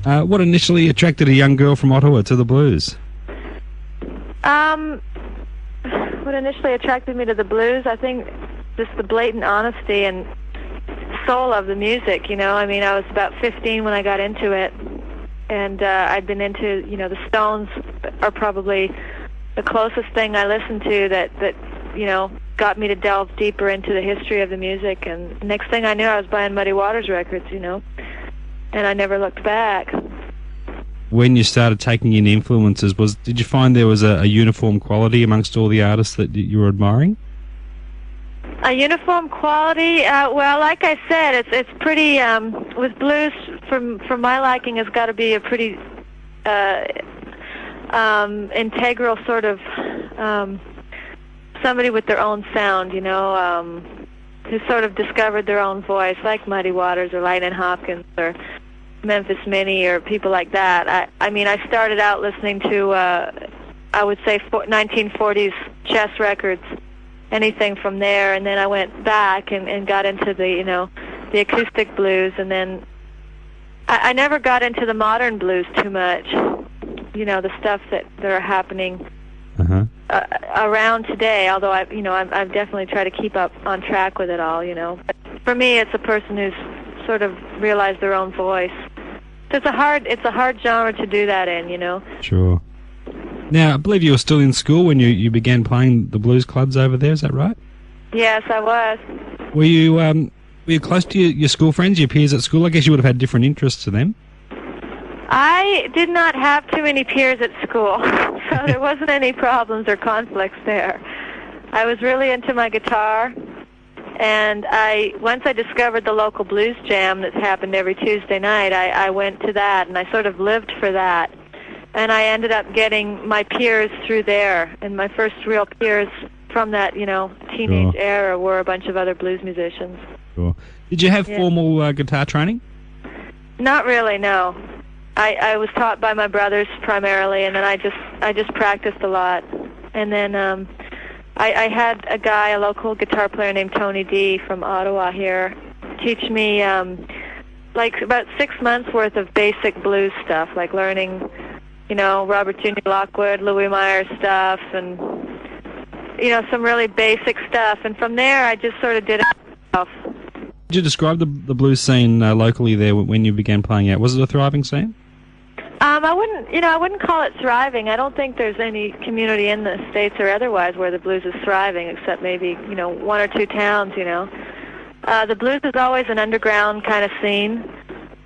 What initially attracted a young girl from Ottawa to the blues? What initially attracted me to the blues, I think just the blatant honesty and soul of the music, you know. I mean, I was about 15 when I got into it, and I'd been into, you know, the Stones are probably the closest thing I listened to that you know, got me to delve deeper into the history of the music, and next thing I knew I was buying Muddy Waters records, you know, and I never looked back. When you started taking in influences, did you find there was a uniform quality amongst all the artists that you were admiring? A uniform quality? Well, like I said, it's pretty, with blues, for my liking, has got to be a pretty integral sort of somebody with their own sound, you know, who sort of discovered their own voice, like Muddy Waters or Lightnin' Hopkins or Memphis Minnie or people like that. I mean, I started out listening to, I would say, 1940s chess records, anything from there, and then I went back and got into the, you know, the acoustic blues, and then I never got into the modern blues too much, you know, the stuff that are happening around today, although I've definitely tried to keep up on track with it all, you know. But for me, it's a person who's sort of realized their own voice. So it's a hard genre to do that in, you know. Sure. Now, I believe you were still in school when you began playing the blues clubs over there, is that right? Yes, I was. Were you close to your school friends, your peers at school? I guess you would have had different interests to them. I did not have too many peers at school, so there wasn't any problems or conflicts there. I was really into my guitar, and once I discovered the local blues jam that happened every Tuesday night, I went to that, and I sort of lived for that. And I ended up getting my peers through there, and my first real peers from that, you know, teenage era were a bunch of other blues musicians. Sure. Did you have formal guitar training? Not really, no. I was taught by my brothers primarily, and then I just practiced a lot. And then I had a local guitar player named Tony D from Ottawa here, teach me like about 6 months worth of basic blues stuff, like learning, you know, Robert Jr. Lockwood, Louis Meyer stuff, and, you know, some really basic stuff. And from there, I just sort of did it myself. Did you describe the blues scene locally there when you began playing out? Was it a thriving scene? I wouldn't call it thriving. I don't think there's any community in the States or otherwise where the blues is thriving, except maybe, you know, one or two towns, you know. The blues is always an underground kind of scene.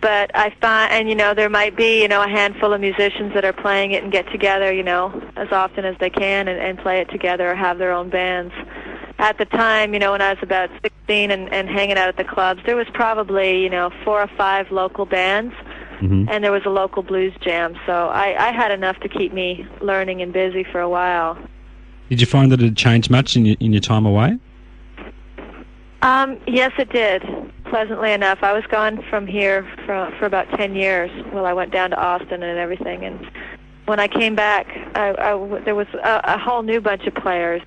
But I find, and, you know, there might be, you know, a handful of musicians that are playing it and get together, you know, as often as they can and play it together or have their own bands. At the time, you know, when I was about 16 and hanging out at the clubs, there was probably, you know, 4 or 5 local bands, and there was a local blues jam. So I had enough to keep me learning and busy for a while. Did you find that it had changed much in your time away? Yes, it did. Pleasantly enough. I was gone from here for about 10 years. Well, I went down to Austin and everything, and when I came back, there was a whole new bunch of players,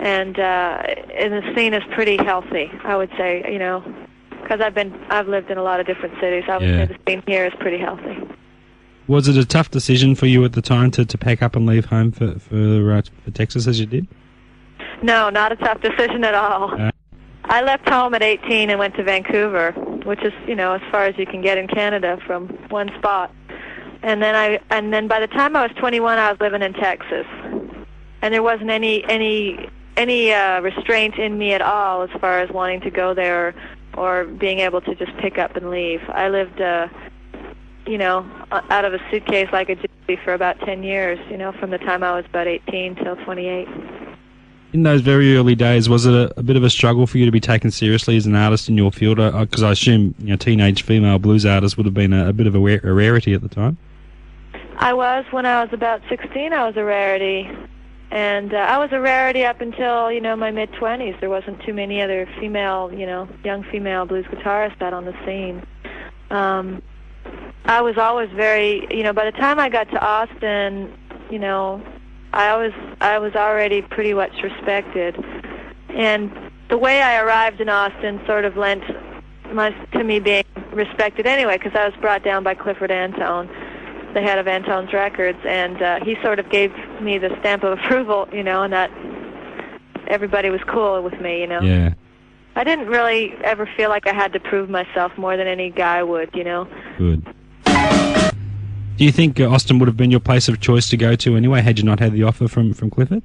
and the scene is pretty healthy, I would say, you know, because I've lived in a lot of different cities. I would say the scene here is pretty healthy. Was it a tough decision for you at the time to pack up and leave home for Texas as you did? No, not a tough decision at all. I left home at 18 and went to Vancouver, which is, you know, as far as you can get in Canada from one spot. And then by the time I was 21, I was living in Texas, and there wasn't any restraint in me at all as far as wanting to go there or being able to just pick up and leave. I lived, you know, out of a suitcase like a gypsy for about 10 years, you know, from the time I was about 18 till 28. In those very early days, was it a bit of a struggle for you to be taken seriously as an artist in your field? Because I assume, you know, teenage female blues artists would have been a bit of a rarity at the time. I was. When I was about 16, I was a rarity. And I was a rarity up until, you know, my mid-20s. There wasn't too many other female, you know, young female blues guitarists out on the scene. I was always very, you know, by the time I got to Austin, you know, I was already pretty much respected, and the way I arrived in Austin sort of lent to me being respected anyway, because I was brought down by Clifford Antone, the head of Antone's Records, and he sort of gave me the stamp of approval, you know, and that everybody was cool with me, you know. Yeah. I didn't really ever feel like I had to prove myself more than any guy would, you know. Good. Do you think Austin would have been your place of choice to go to anyway, had you not had the offer from Clifford?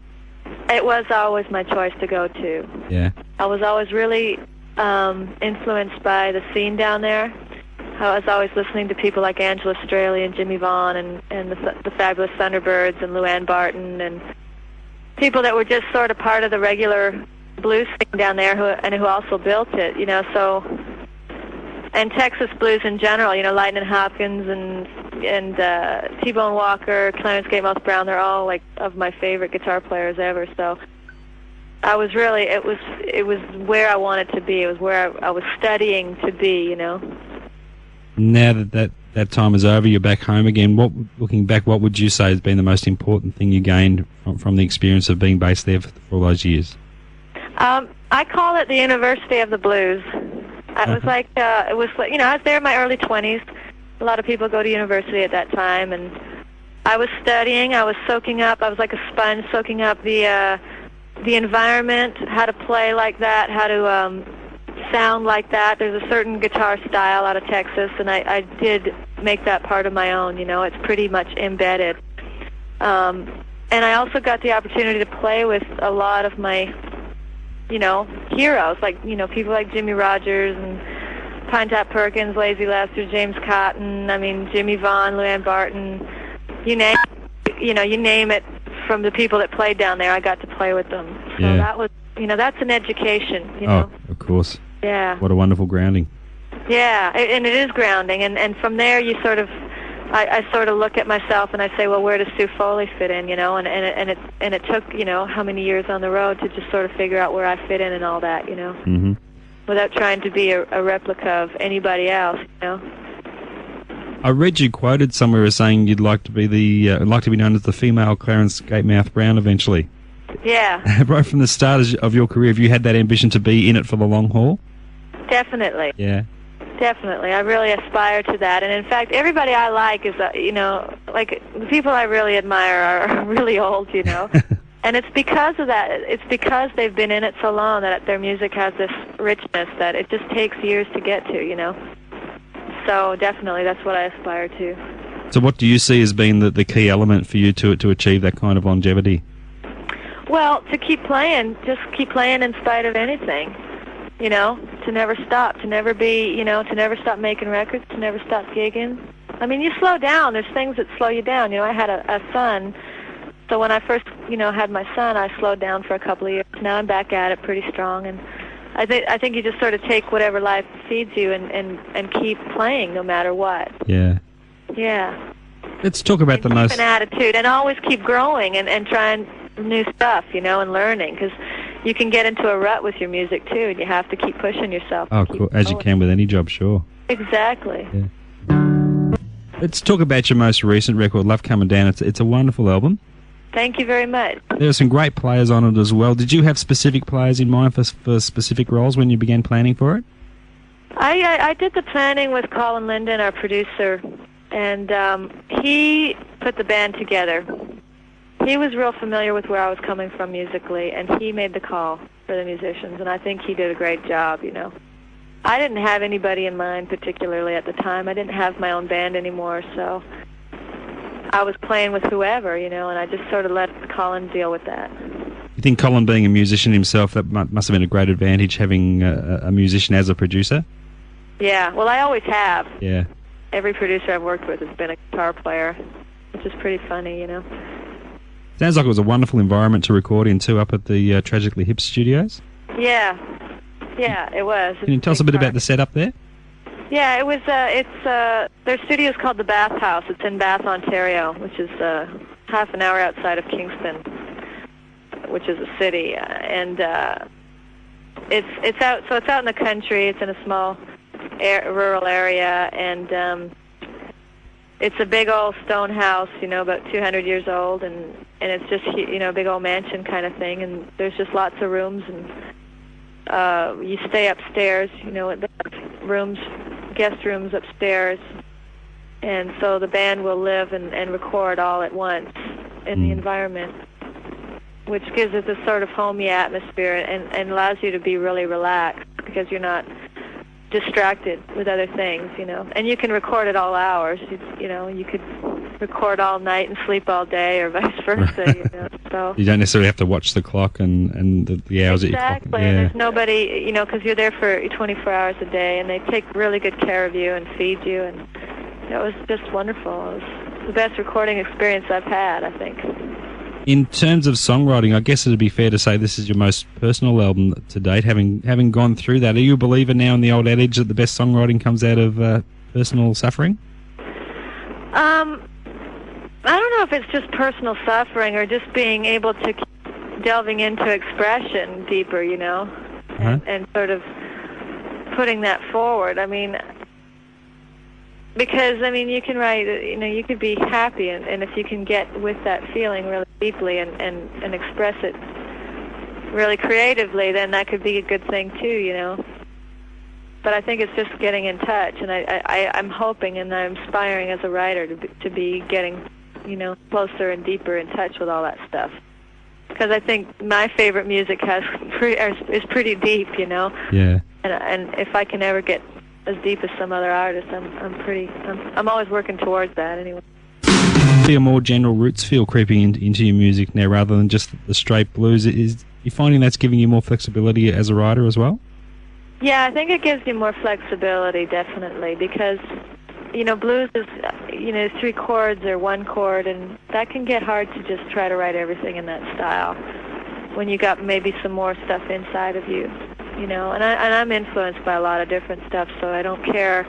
It was always my choice to go to. Yeah. I was always really influenced by the scene down there. I was always listening to people like Angela Straley and Jimmy Vaughan and the Fabulous Thunderbirds and Luann Barton and people that were just sort of part of the regular blues scene down there who also built it, you know. So, and Texas blues in general, you know, Lightnin' Hopkins and T-Bone Walker, Clarence Gatemoth Brown, they're all like of my favorite guitar players ever. So I was really, it was where I wanted to be. It was where I was studying to be, you know. Now that time is over, you're back home again. Looking back, what would you say has been the most important thing you gained from the experience of being based there for all those years? I call it the University of the Blues. I was like, you know, I was there in my early 20s. A lot of people go to university at that time, and I was studying. I was soaking up. I was like a sponge, soaking up the environment, how to play like that, how to sound like that. There's a certain guitar style out of Texas, and I did make that part of my own. You know, it's pretty much embedded. And I also got the opportunity to play with a lot of my, you know, heroes, like, you know, people like Jimmy Rogers and Pine Top Perkins, Lazy Lester, James Cotton, I mean, Jimmy Vaughan, Luann Barton, you name it, from the people that played down there, I got to play with them. So yeah. That was, you know, that's an education, you know. Oh, of course. Yeah. What a wonderful grounding. Yeah, and it is grounding, and from there you sort of, I sort of look at myself and I say, well, where does Sue Foley fit in, you know, and it took, you know, how many years on the road to just sort of figure out where I fit in and all that, you know. Mm-hmm. Without trying to be a replica of anybody else, you know. I read you quoted somewhere as saying you'd like to be known as the female Clarence Gatemouth Brown eventually. Yeah. Right from the start of your career, have you had that ambition to be in it for the long haul? Definitely. Yeah. Definitely. I really aspire to that. And in fact, everybody I like is, you know, like the people I really admire are really old, you know. And it's because of that. It's because they've been in it so long that their music has this richness that it just takes years to get to, you know. So definitely, that's what I aspire to. So what do you see as being the key element for you to achieve that kind of longevity? Well, to keep playing, just keep playing in spite of anything, you know, to never stop, to never be, you know, to never stop making records, to never stop gigging. I mean, you slow down. There's things that slow you down. You know, I had a son. So when I first, you know, had my son, I slowed down for a couple of years. Now I'm back at it pretty strong, and I think you just sort of take whatever life feeds you and keep playing no matter what. Yeah. Yeah. Let's talk about the most... Keep an attitude, and always keep growing and trying new stuff, you know, and learning, because you can get into a rut with your music too, and you have to keep pushing yourself. Oh, cool. As you can with any job, sure. Exactly. Yeah. Let's talk about your most recent record, Love Coming Down. It's a wonderful album. Thank you very much. There are some great players on it as well. Did you have specific players in mind for specific roles when you began planning for it? I did the planning with Colin Linden, our producer, and he put the band together. He was real familiar with where I was coming from musically, and he made the call for the musicians, and I think he did a great job, you know. I didn't have anybody in mind particularly at the time. I didn't have my own band anymore, so I was playing with whoever, you know, and I just sort of let Colin deal with that. You think Colin being a musician himself, that must have been a great advantage, having a musician as a producer? Yeah, well, I always have. Yeah. Every producer I've worked with has been a guitar player, which is pretty funny, you know. Sounds like it was a wonderful environment to record in, too, up at the Tragically Hip studios. Yeah. Yeah, it was. Can you tell us a bit about the setup there? Yeah, it was, their studio's called the Bath House. It's in Bath, Ontario, which is half an hour outside of Kingston, which is a city. And it's out in the country. It's in a small rural area, and it's a big old stone house, you know, about 200 years old, and it's just, you know, a big old mansion kind of thing, and there's just lots of rooms, and you stay upstairs, you know, at the rooms guest rooms upstairs, and so the band will live and record all at once in the environment, which gives it this sort of homey atmosphere and allows you to be really relaxed because you're not distracted with other things, you know. And you can record at all hours. You know, you could record all night and sleep all day, or vice versa. You know, so you don't necessarily have to watch the clock and the hours that you clock. Exactly. And there's nobody, you know, because you're there for 24 hours a day, and they take really good care of you and feed you, and it was just wonderful. It was the best recording experience I've had, I think. In terms of songwriting, I guess it'd be fair to say this is your most personal album to date, having gone through that. Are you a believer now in the old adage that the best songwriting comes out of personal suffering? I don't know if it's just personal suffering or just being able to keep delving into expression deeper, you know, and sort of putting that forward. I mean, because, I mean, you can write, you know, you could be happy, and if you can get with that feeling really deeply and express it really creatively, then that could be a good thing too, you know. But I think it's just getting in touch, and I'm hoping and I'm aspiring as a writer to be getting, you know, closer and deeper in touch with all that stuff. Because I think my favorite music is pretty deep, you know. Yeah. And if I can ever get as deep as some other artists, I'm always working towards that anyway. Be a more general roots feel creeping into your music now, rather than just the straight blues. Is you finding that's giving you more flexibility as a writer as well? Yeah, I think it gives you more flexibility, definitely, because, you know, blues is, you know, 3 chords or 1 chord, and that can get hard to just try to write everything in that style when you got maybe some more stuff inside of you, you know. And I'm influenced by a lot of different stuff, so I don't care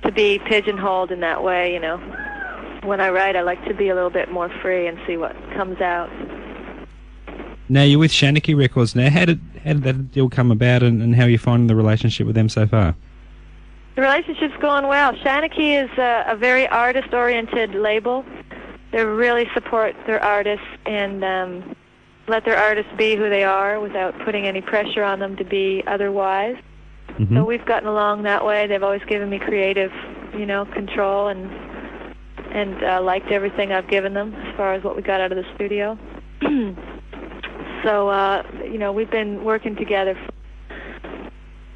to be pigeonholed in that way, you know. When I write, I like to be a little bit more free and see what comes out. Now, you're with Shanachie Records now. How did that deal come about, and how are you finding the relationship with them so far? The relationship's going well. Shanachie is a very artist-oriented label. They really support their artists and let their artists be who they are without putting any pressure on them to be otherwise. Mm-hmm. So we've gotten along that way. They've always given me creative, you know, control and liked everything I've given them as far as what we got out of the studio. So, you know, we've been working together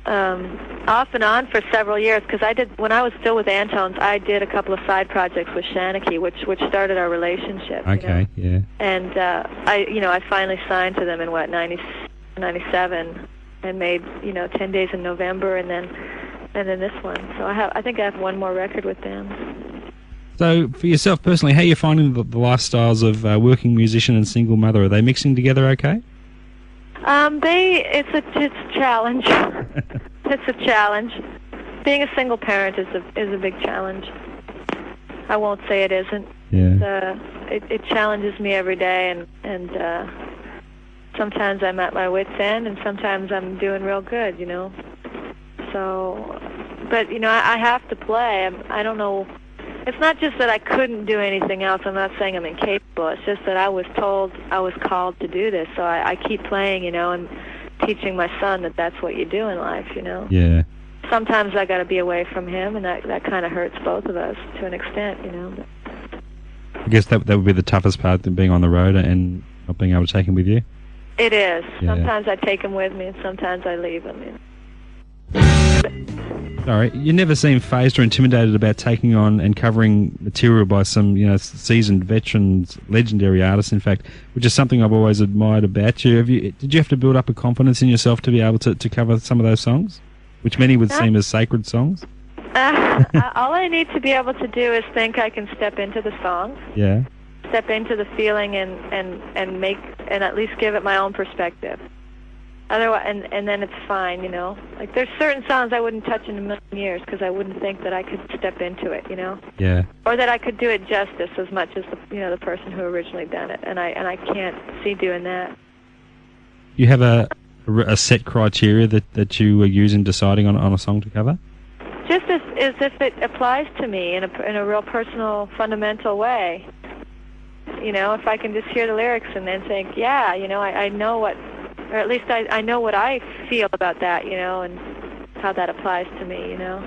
off and on for several years, because when I was still with Antones, I did a couple of side projects with Shanachie, which started our relationship. Okay, you know? Yeah. And I finally signed to them in 97, and made 10 Days in November, and then this one. So I think I have one more record with them. So, for yourself personally, how are you finding the lifestyles of working musician and single mother? Are they mixing together okay? It's a challenge. It's a challenge. Being a single parent is a big challenge. I won't say it isn't. Yeah. It challenges me every day, and sometimes I'm at my wit's end, and sometimes I'm doing real good, you know. So, but you know, I have to play. I don't know. It's not just that I couldn't do anything else. I'm not saying I'm incapable. It's just that I was told I was called to do this. So I keep playing, you know, and teaching my son that that's what you do in life, you know. Yeah. Sometimes I got to be away from him, and that kind of hurts both of us to an extent, you know. I guess that would be the toughest part, than being on the road and not being able to take him with you. It is. Yeah. Sometimes I take him with me, and sometimes I leave him. You know. Sorry, you never seem fazed or intimidated about taking on and covering material by some, you know, seasoned veterans, legendary artists, in fact, which is something I've always admired about you. Did you have to build up a confidence in yourself to be able to cover some of those songs, which many would seem as sacred songs? All I need to be able to do is think I can step into the song. Yeah. Step into the feeling and make, and at least give it my own perspective. Otherwise, and then it's fine, you know. Like, there's certain songs I wouldn't touch in a million years because I wouldn't think that I could step into it, you know. Yeah. Or that I could do it justice as much as the person who originally done it, and I can't see doing that. You have a set criteria that you use in deciding on a song to cover? Just as if it applies to me in a real personal, fundamental way. You know, if I can just hear the lyrics and then think, yeah, you know, I know what. Or at least I know what I feel about that, you know, and how that applies to me, you know.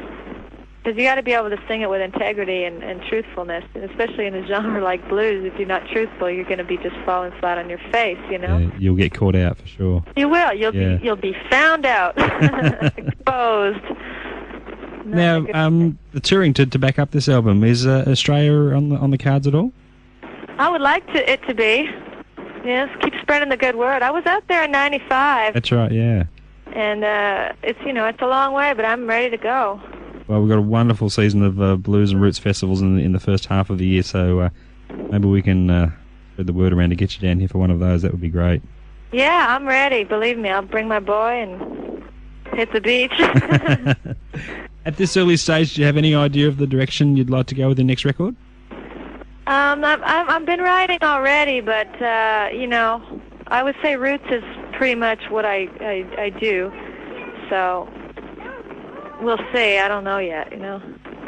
Because you got to be able to sing it with integrity and truthfulness, and especially in a genre like blues. If you're not truthful, you're going to be just falling flat on your face, you know. Yeah, you'll get caught out for sure. You will. You'll be found out, exposed. Now, the touring to back up this album, is Australia on the cards at all? I would like it to be. Yes, keep spreading the good word. I was out there in '95. That's right. Yeah. And it's a long way, but I'm ready to go. Well, we've got a wonderful season of blues and roots festivals in the first half of the year, so maybe we can spread the word around to get you down here for one of those. That would be great. Yeah, I'm ready. Believe me, I'll bring my boy and hit the beach. At this early stage, do you have any idea of the direction you'd like to go with your next record? I've been writing already, but I would say roots is pretty much what I do. So we'll see. I don't know yet.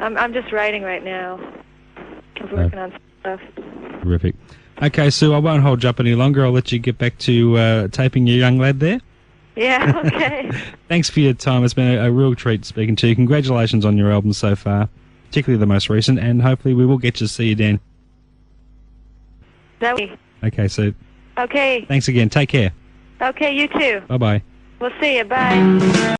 I'm just writing right now. I was working on stuff. Terrific. Okay, Sue, I won't hold you up any longer. I'll let you get back to taping your young lad there. Yeah, okay. Thanks for your time. It's been a real treat speaking to you. Congratulations on your album so far, particularly the most recent, and hopefully we will get to see you, Dan. Okay, Sue. Okay. Thanks again. Take care. Okay, you too. Bye-bye. We'll see you. Bye.